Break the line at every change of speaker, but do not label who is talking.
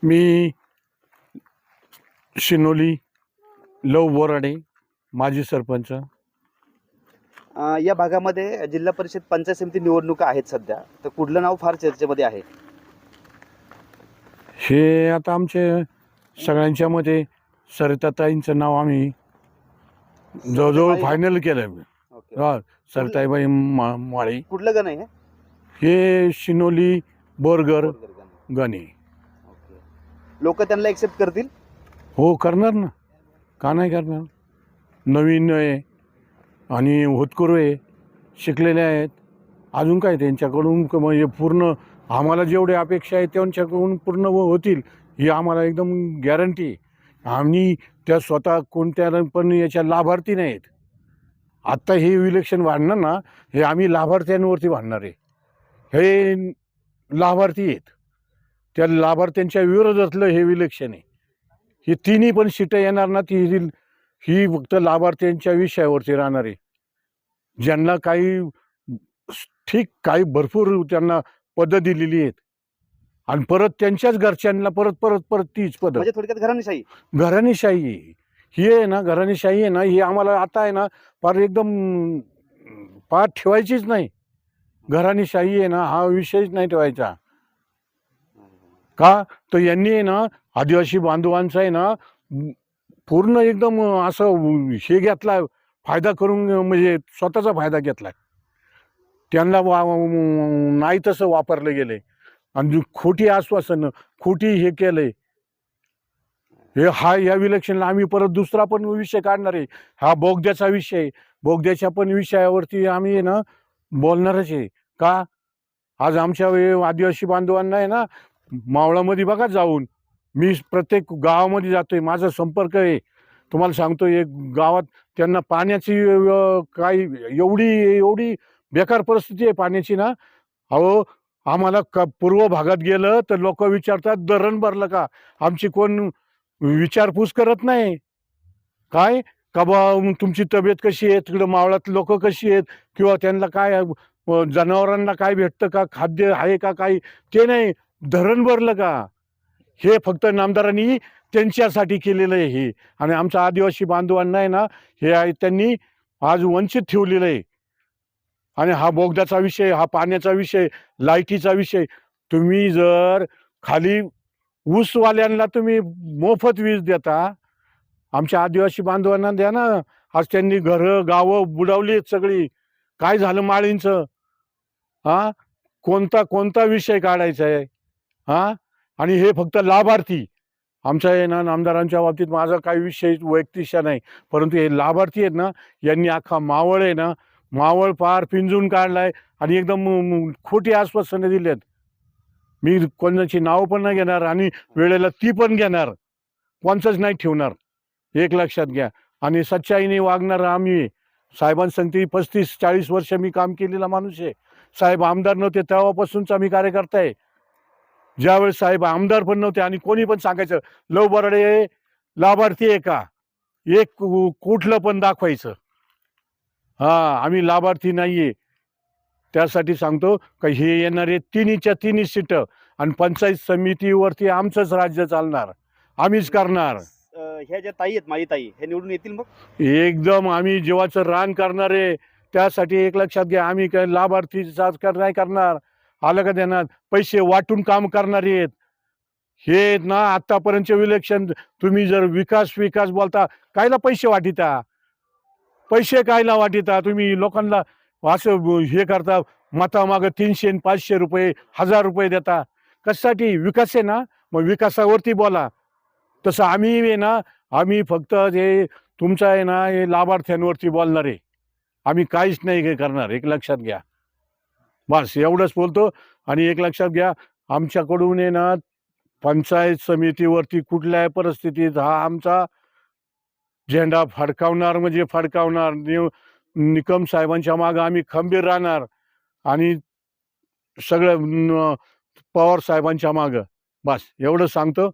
मी शिनोली लव बोराडे माजी सरपंच.
या भागामध्ये जिल्हा परिषद पंचायत समिती निवडणुका आहेत सध्या, तर कुठलं नाव फार चर्चेमध्ये आहे?
हे आता आमचे सगळ्यांच्या मध्ये सरिताताईंचं नाव आम्ही जवळजवळ
सरिताबाई-
फायनल केलं.
ओके.
हा, सरिताबाई माळी.
कुठलं गण आहे हे?
हे शिनोली बोरगर
बोरगर गण.
गणे.
ओके. लोक त्यांना एक्सेप्ट करतील?
हो, करणार ना, का नाही करणार. नवीन आहे आणि होतकरू आहे, शिकलेले आहेत. अजून काय त्यांच्याकडून म्हणजे पूर्ण आम्हाला जेवढे अपेक्षा आहेत त्यांच्याकडून पूर्ण होतील ही आम्हाला एकदम गॅरंटी आहे. आम्ही त्या स्वतः कोणत्या पण याच्या लाभार्थी नाहीत. आत्ता हे इलेक्शन वाढणार ना, हे आम्ही लाभार्थ्यांवरती वाढणार आहे. हे लाभार्थी आहेत, त्या लाभार्थ्यांच्या विरोधातलं हे इलेक्शन आहे. ही तिन्ही पण सीटं येणार ना, ही फक्त लाभार्थ्यांच्या विषयावरती राहणार आहे. ज्यांना काही ठीक काही भरपूर त्यांना पदं दिलेली आहेत आणि परत त्यांच्याच घरच्यांना परत परत परत तीच पदं.
म्हणजे थोडक्यात घराणेशाही.
घराणेशाही ही आहे ना, घराणेशाही आहे ना, ही आम्हाला आता आहे ना फार एकदम पार ठेवायचीच नाही. घराणेशाही आहे ना, हा विषयच नाही ठेवायचा. का तर यांनी आहे ना आदिवासी बांधवांचा आहे ना पूर्ण एकदम असं हे घेतला, फायदा करून, म्हणजे स्वतःचा फायदा घेतला. त्यांना नाही तसं वापरले गेले आणि खोटी आश्वासनं, खोटी हे केलंय. या इलेक्शनला आम्ही परत दुसरा पण विषय काढणार आहे. हा बोगद्याचा विषय, बोगद्याच्या पण विषयावरती आम्ही आहे ना बोलणारच आहे. का आज आमच्या आदिवासी बांधवांना आहे ना मावळामध्ये बघा जाऊन, मी प्रत्येक गावामध्ये जातोय, माझा संपर्क आहे. तुम्हाला सांगतो, एक गावात त्यांना पाण्याची काही एवढी बेकार परिस्थिती आहे पाण्याची ना. अहो, आम्हाला पूर्व भागात गेलं तर लोक विचारतात धरण भरलं का. आमची कोण विचारपूस करत नाही. काय का बा तुमची तब्येत कशी आहे, तिकडं मावळात लोक कशी आहेत, किंवा त्यांना काय जनावरांना काय भेटतं का, खाद्य आहे का, काही ते नाही. धरण भरलं का, हे फक्त नामदारांनी त्यांच्यासाठी केलेलं आहे हे. आणि आमच्या आदिवासी बांधवांना आहे ना हे त्यांनी आज वंचित ठेवलेलं आहे. आणि हा बोगद्याचा विषय, हा पाण्याचा विषय, लाईटीचा विषय, तुम्ही जर खाली ऊसवाल्यांना तुम्ही मोफत वीज देता, आमच्या आदिवासी बांधवांना द्या ना. आज त्यांनी घरं गावं बुडवली आहेत सगळी. काय झालं माळींचं? हा, कोणता विषय काढायचा आहे? हा, आणि हे फक्त लाभार्थी. आमच्या आहे ना नामदारांच्या बाबतीत माझा काही विषय वैयक्तिक नाही, परंतु हे लाभार्थी आहेत ना, यांनी अख्खा मावळ आहे ना, मावळ पार पिंजून काढलाय आणि एकदम खोटी आश्वासनं दिलेत. मी कोणाची नाव पण नाही घेणार आणि वेळेला ती पण घेणार, कोणचंच नाही ठेवणार, एक लक्षात घ्या. आणि सच्चाईने वागणार आम्ही. साहेबांसंगती 35-40 वर्ष मी काम केलेला माणूस आहे. साहेब आमदार नव्हते तेव्हापासूनचा मी कार्यकर्ता आहे. ज्यावेळेस साहेब आमदार पण नव्हते आणि कोणी पण सांगायचं लव बोराडे लाभार्थी आहे का, एक कुठलं पण दाखवायचं. हा, आम्ही लाभार्थी नाहीये. त्यासाठी सांगतो का हे येणारे तिन्हीच्या तिन्ही सीटं आणि पंचायत समितीवरती आमचंच राज्य चालणार, आम्हीच करणार.
ह्या ज्या ताई आहेत, माई ताई, हे निवडून येतील मग?
एकदम आम्ही जीवाचं रान करणार आहे. त्यासाठी एक लक्षात घ्या, आम्ही काय लाभार्थीचा नाही करणार. आलं का देणार, पैसे वाटून काम करणारे आहेत हे ना. आतापर्यंतचे इलेक्शन तुम्ही जर विकास बोलता, कायला पैसे वाटिता, पैसे कायला वाटिता तुम्ही लोकांना. असं हे करता, मतामागं 300 आणि 500 रुपये 1000 रुपये देता. कशासाठी? विकास आहे ना, मग विकासावरती बोला. तसं आम्ही आहे ना, आम्ही फक्त जे तुमचं आहे ना हे लाभार्थ्यांवरती बोलणार आहे. आम्ही काहीच नाही करणार, एक लक्षात घ्या. बस एवढंच बोलतो. आणि एक लक्षात घ्या, आमच्याकडून आहे ना पंचायत समितीवरती कुठल्याही परिस्थितीत हा आमचा झेंडा फडकावणार म्हणजे फडकावणार. निकम साहेबांच्या मागं आम्ही खंबीर राहणार आणि सगळं पवार साहेबांच्या मागं. बस एवढं सांगतो.